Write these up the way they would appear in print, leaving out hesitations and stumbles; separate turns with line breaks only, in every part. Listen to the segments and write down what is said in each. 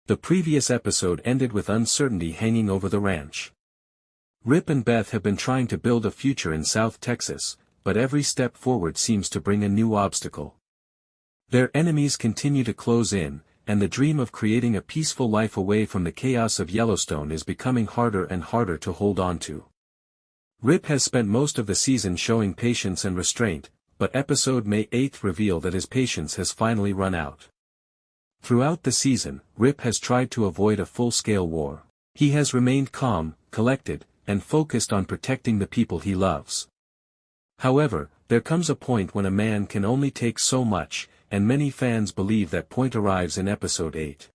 The previous episode ended with uncertainty hanging over the ranch. Rip and Beth have been trying to build a future in South Texas, but every step forward seems to bring a new obstacle. Their enemies continue to close in, and the dream of creating a peaceful life away from the chaos of Yellowstone is becoming harder and harder to hold on to. Rip has spent most of the season showing patience and restraint, but episode May 8th revealed that his patience has finally run out. Throughout the season, Rip has tried to avoid a full-scale war. He has remained calm, collected, and focused on protecting the people he loves. However, there comes a point when a man can only take so much, and many fans believe that point arrives in episode 8.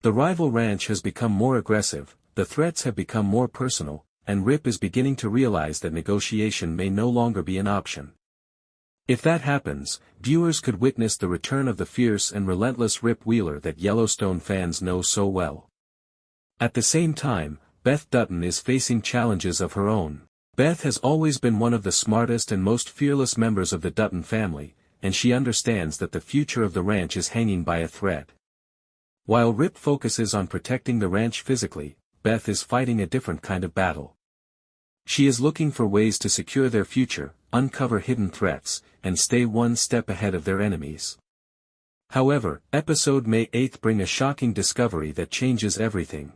The rival ranch has become more aggressive, the threats have become more personal, and Rip is beginning to realize that negotiation may no longer be an option. If that happens, viewers could witness the return of the fierce and relentless Rip Wheeler that Yellowstone fans know so well. At the same time, Beth Dutton is facing challenges of her own. Beth has always been one of the smartest and most fearless members of the Dutton family, and she understands that the future of the ranch is hanging by a thread. While Rip focuses on protecting the ranch physically, Beth is fighting a different kind of battle. She is looking for ways to secure their future, uncover hidden threats, and stay one step ahead of their enemies. However, episode May 8th brings a shocking discovery that changes everything.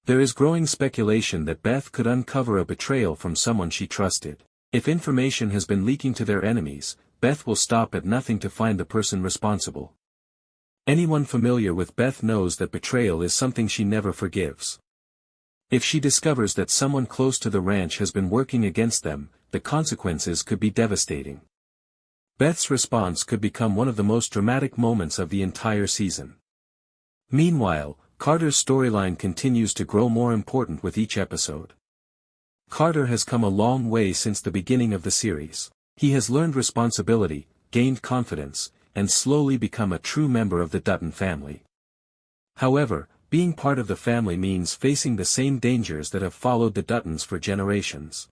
There is growing speculation that Beth could uncover a betrayal from someone she trusted. If information has been leaking to their enemies, Beth will stop at nothing to find the person responsible. Anyone familiar with Beth knows that betrayal is something she never forgives. If she discovers that someone close to the ranch has been working against them, the consequences could be devastating. Beth's response could become one of the most dramatic moments of the entire season. Meanwhile, Carter's storyline continues to grow more important with each episode. Carter has come a long way since the beginning of the series. He has learned responsibility, gained confidence, and slowly become a true member of the Dutton family. However, being part of the family means facing the same dangers that have followed the Duttons for generations.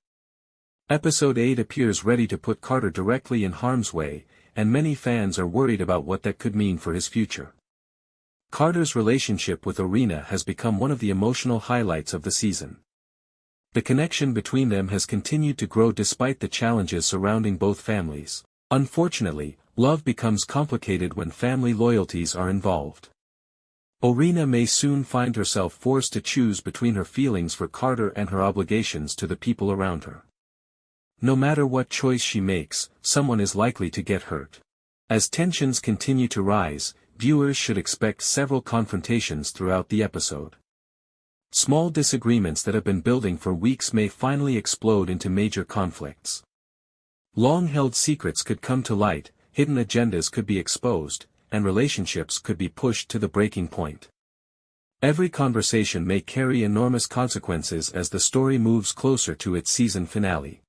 Episode 8 appears ready to put Carter directly in harm's way, and many fans are worried about what that could mean for his future. Carter's relationship with Orina has become one of the emotional highlights of the season. The connection between them has continued to grow despite the challenges surrounding both families. Unfortunately, love becomes complicated when family loyalties are involved. Orina may soon find herself forced to choose between her feelings for Carter and her obligations to the people around her. No matter what choice she makes, someone is likely to get hurt. As tensions continue to rise, viewers should expect several confrontations throughout the episode. Small disagreements that have been building for weeks may finally explode into major conflicts. Long-held secrets could come to light, hidden agendas could be exposed, and relationships could be pushed to the breaking point. Every conversation may carry enormous consequences as the story moves closer to its season finale.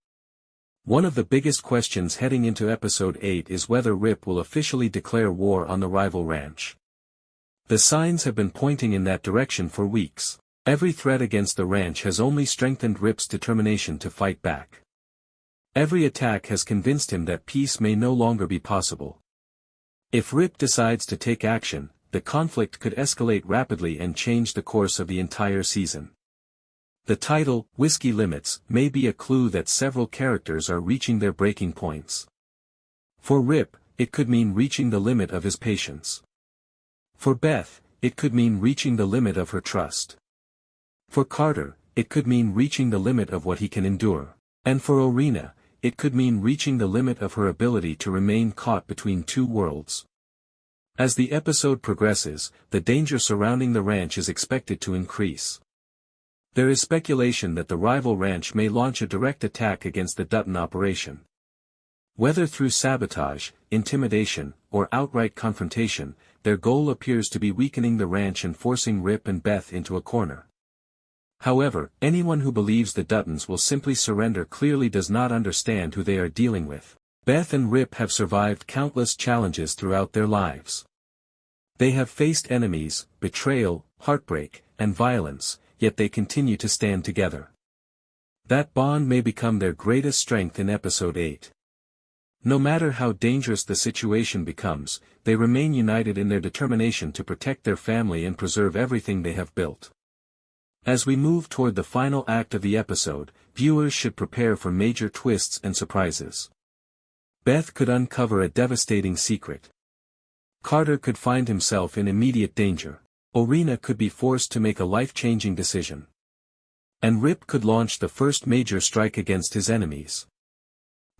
One of the biggest questions heading into episode 8 is whether Rip will officially declare war on the rival ranch. The signs have been pointing in that direction for weeks. Every threat against the ranch has only strengthened Rip's determination to fight back. Every attack has convinced him that peace may no longer be possible. If Rip decides to take action, the conflict could escalate rapidly and change the course of the entire season. The title, Whiskey Limits, may be a clue that several characters are reaching their breaking points. For Rip, it could mean reaching the limit of his patience. For Beth, it could mean reaching the limit of her trust. For Carter, it could mean reaching the limit of what he can endure. And for Orina, it could mean reaching the limit of her ability to remain caught between two worlds. As the episode progresses, the danger surrounding the ranch is expected to increase. There is speculation that the rival ranch may launch a direct attack against the Dutton operation. Whether through sabotage, intimidation, or outright confrontation, their goal appears to be weakening the ranch and forcing Rip and Beth into a corner. However, anyone who believes the Duttons will simply surrender clearly does not understand who they are dealing with. Beth and Rip have survived countless challenges throughout their lives. They have faced enemies, betrayal, heartbreak, and violence, yet they continue to stand together. That bond may become their greatest strength in episode 8. No matter how dangerous the situation becomes, they remain united in their determination to protect their family and preserve everything they have built. As we move toward the final act of the episode, viewers should prepare for major twists and surprises. Beth could uncover a devastating secret. Carter could find himself in immediate danger. Orina could be forced to make a life-changing decision. And Rip could launch the first major strike against his enemies.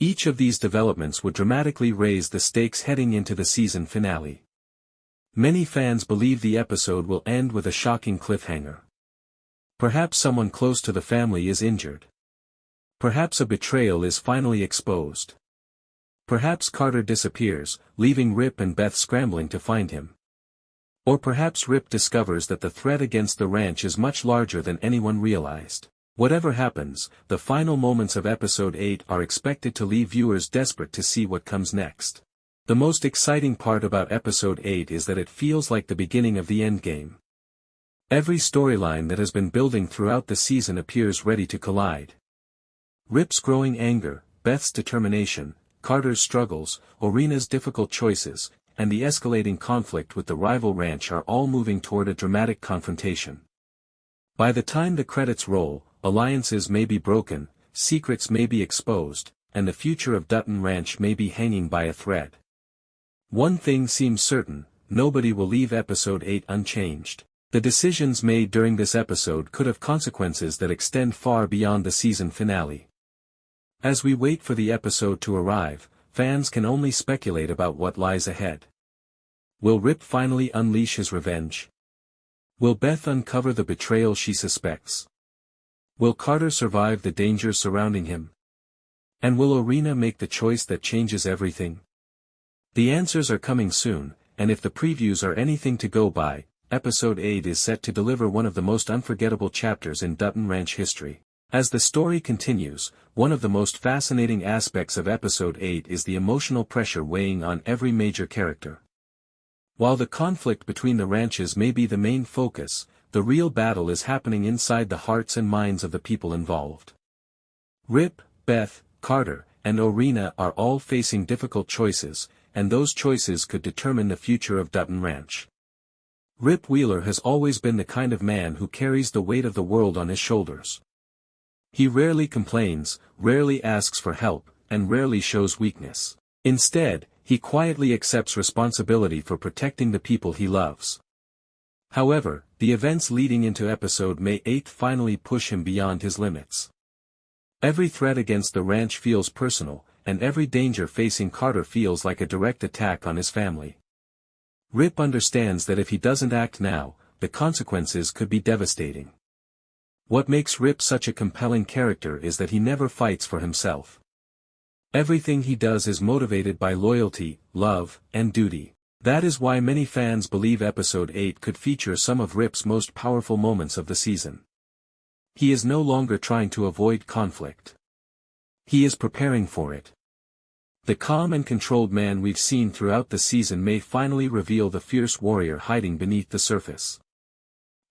Each of these developments would dramatically raise the stakes heading into the season finale. Many fans believe the episode will end with a shocking cliffhanger. Perhaps someone close to the family is injured. Perhaps a betrayal is finally exposed. Perhaps Carter disappears, leaving Rip and Beth scrambling to find him. Or perhaps Rip discovers that the threat against the ranch is much larger than anyone realized. Whatever happens, the final moments of Episode 8 are expected to leave viewers desperate to see what comes next. The most exciting part about Episode 8 is that it feels like the beginning of the endgame. Every storyline that has been building throughout the season appears ready to collide. Rip's growing anger, Beth's determination, Carter's struggles, Orina's difficult choices, and the escalating conflict with the rival ranch are all moving toward a dramatic confrontation. By the time the credits roll, alliances may be broken, secrets may be exposed, and the future of Dutton Ranch may be hanging by a thread. One thing seems certain, nobody will leave Episode 8 unchanged. The decisions made during this episode could have consequences that extend far beyond the season finale. As we wait for the episode to arrive, fans can only speculate about what lies ahead. Will Rip finally unleash his revenge? Will Beth uncover the betrayal she suspects? Will Carter survive the dangers surrounding him? And will Orina make the choice that changes everything? The answers are coming soon, and if the previews are anything to go by, Episode 8 is set to deliver one of the most unforgettable chapters in Dutton Ranch history. As the story continues, one of the most fascinating aspects of Episode 8 is the emotional pressure weighing on every major character. While the conflict between the ranches may be the main focus, the real battle is happening inside the hearts and minds of the people involved. Rip, Beth, Carter, and Orina are all facing difficult choices, and those choices could determine the future of Dutton Ranch. Rip Wheeler has always been the kind of man who carries the weight of the world on his shoulders. He rarely complains, rarely asks for help, and rarely shows weakness. Instead, he quietly accepts responsibility for protecting the people he loves. However, the events leading into Episode 8 finally push him beyond his limits. Every threat against the ranch feels personal, and every danger facing Carter feels like a direct attack on his family. Rip understands that if he doesn't act now, the consequences could be devastating. What makes Rip such a compelling character is that he never fights for himself. Everything he does is motivated by loyalty, love, and duty. That is why many fans believe Episode 8 could feature some of Rip's most powerful moments of the season. He is no longer trying to avoid conflict. He is preparing for it. The calm and controlled man we've seen throughout the season may finally reveal the fierce warrior hiding beneath the surface.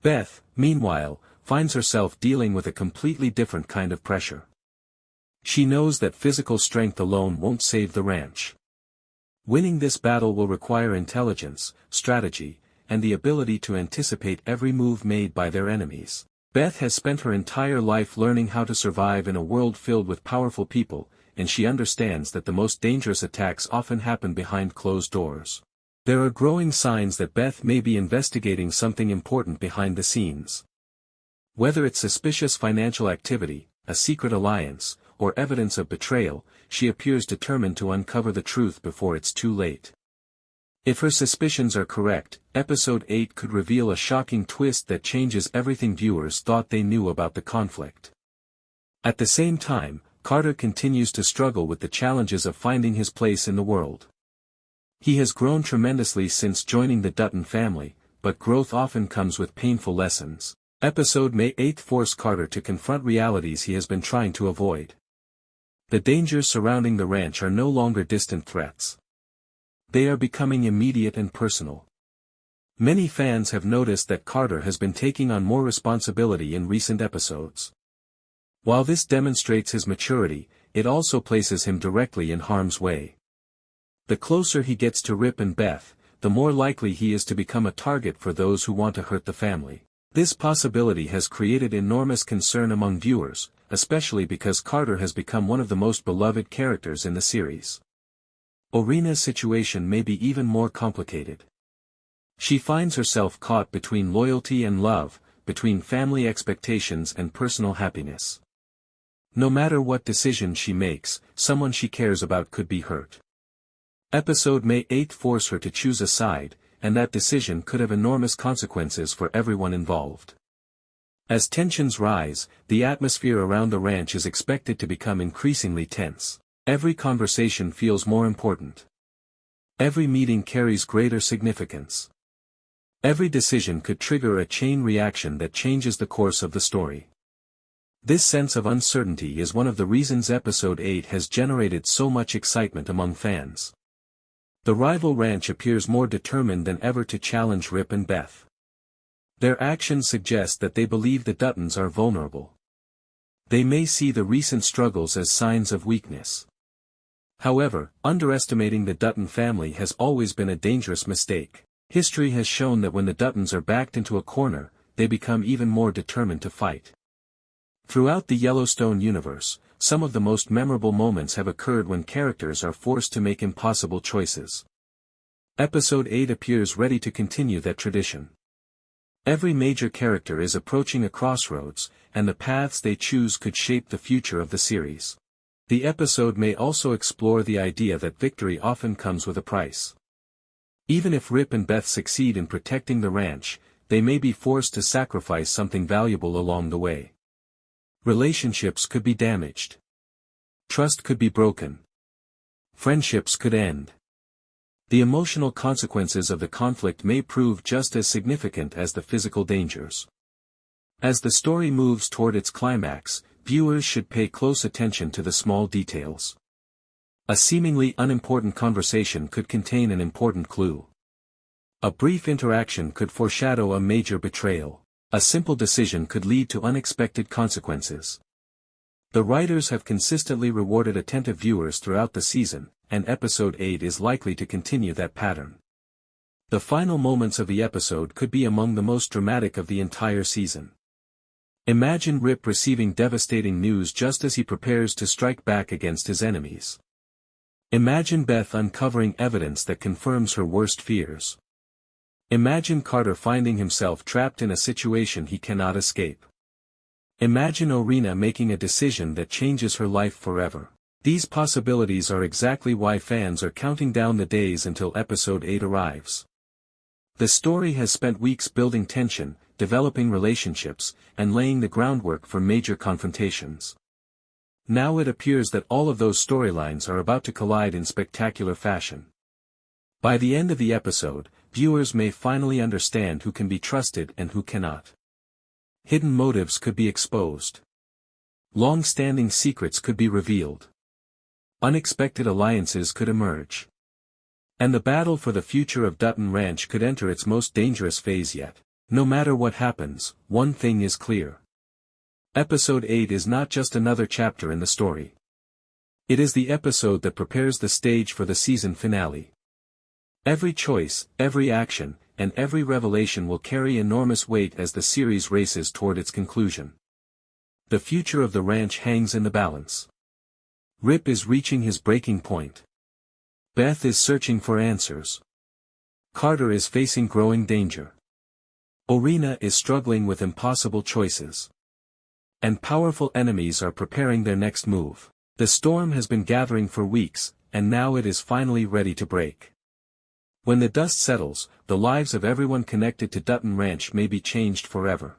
Beth, meanwhile, finds herself dealing with a completely different kind of pressure. She knows that physical strength alone won't save the ranch. Winning this battle will require intelligence, strategy, and the ability to anticipate every move made by their enemies. Beth has spent her entire life learning how to survive in a world filled with powerful people, and she understands that the most dangerous attacks often happen behind closed doors. There are growing signs that Beth may be investigating something important behind the scenes. Whether it's suspicious financial activity, a secret alliance, or evidence of betrayal, she appears determined to uncover the truth before it's too late. If her suspicions are correct, Episode 8 could reveal a shocking twist that changes everything viewers thought they knew about the conflict. At the same time, Carter continues to struggle with the challenges of finding his place in the world. He has grown tremendously since joining the Dutton family, but growth often comes with painful lessons. Episode 8 forced Carter to confront realities he has been trying to avoid. The dangers surrounding the ranch are no longer distant threats. They are becoming immediate and personal. Many fans have noticed that Carter has been taking on more responsibility in recent episodes. While this demonstrates his maturity, it also places him directly in harm's way. The closer he gets to Rip and Beth, the more likely he is to become a target for those who want to hurt the family. This possibility has created enormous concern among viewers, especially because Carter has become one of the most beloved characters in the series. Orina's situation may be even more complicated. She finds herself caught between loyalty and love, between family expectations and personal happiness. No matter what decision she makes, someone she cares about could be hurt. Episode May 8 force her to choose a side, and that decision could have enormous consequences for everyone involved. As tensions rise, the atmosphere around the ranch is expected to become increasingly tense. Every conversation feels more important. Every meeting carries greater significance. Every decision could trigger a chain reaction that changes the course of the story. This sense of uncertainty is one of the reasons Episode 8 has generated so much excitement among fans. The rival ranch appears more determined than ever to challenge Rip and Beth. Their actions suggest that they believe the Duttons are vulnerable. They may see the recent struggles as signs of weakness. However, underestimating the Dutton family has always been a dangerous mistake. History has shown that when the Duttons are backed into a corner, they become even more determined to fight. Throughout the Yellowstone universe, some of the most memorable moments have occurred when characters are forced to make impossible choices. Episode 8 appears ready to continue that tradition. Every major character is approaching a crossroads, and the paths they choose could shape the future of the series. The episode may also explore the idea that victory often comes with a price. Even if Rip and Beth succeed in protecting the ranch, they may be forced to sacrifice something valuable along the way. Relationships could be damaged. Trust could be broken. Friendships could end. The emotional consequences of the conflict may prove just as significant as the physical dangers. As the story moves toward its climax, viewers should pay close attention to the small details. A seemingly unimportant conversation could contain an important clue. A brief interaction could foreshadow a major betrayal. A simple decision could lead to unexpected consequences. The writers have consistently rewarded attentive viewers throughout the season, and Episode 8 is likely to continue that pattern. The final moments of the episode could be among the most dramatic of the entire season. Imagine Rip receiving devastating news just as he prepares to strike back against his enemies. Imagine Beth uncovering evidence that confirms her worst fears. Imagine Carter finding himself trapped in a situation he cannot escape. Imagine Orina making a decision that changes her life forever. These possibilities are exactly why fans are counting down the days until Episode 8 arrives. The story has spent weeks building tension, developing relationships, and laying the groundwork for major confrontations. Now it appears that all of those storylines are about to collide in spectacular fashion. By the end of the episode, viewers may finally understand who can be trusted and who cannot. Hidden motives could be exposed. Long-standing secrets could be revealed. Unexpected alliances could emerge. And the battle for the future of Dutton Ranch could enter its most dangerous phase yet. No matter what happens, one thing is clear. Episode 8 is not just another chapter in the story. It is the episode that prepares the stage for the season finale. Every choice, every action, and every revelation will carry enormous weight as the series races toward its conclusion. The future of the ranch hangs in the balance. Rip is reaching his breaking point. Beth is searching for answers. Carter is facing growing danger. Orina is struggling with impossible choices. And powerful enemies are preparing their next move. The storm has been gathering for weeks, and now it is finally ready to break. When the dust settles, the lives of everyone connected to Dutton Ranch may be changed forever.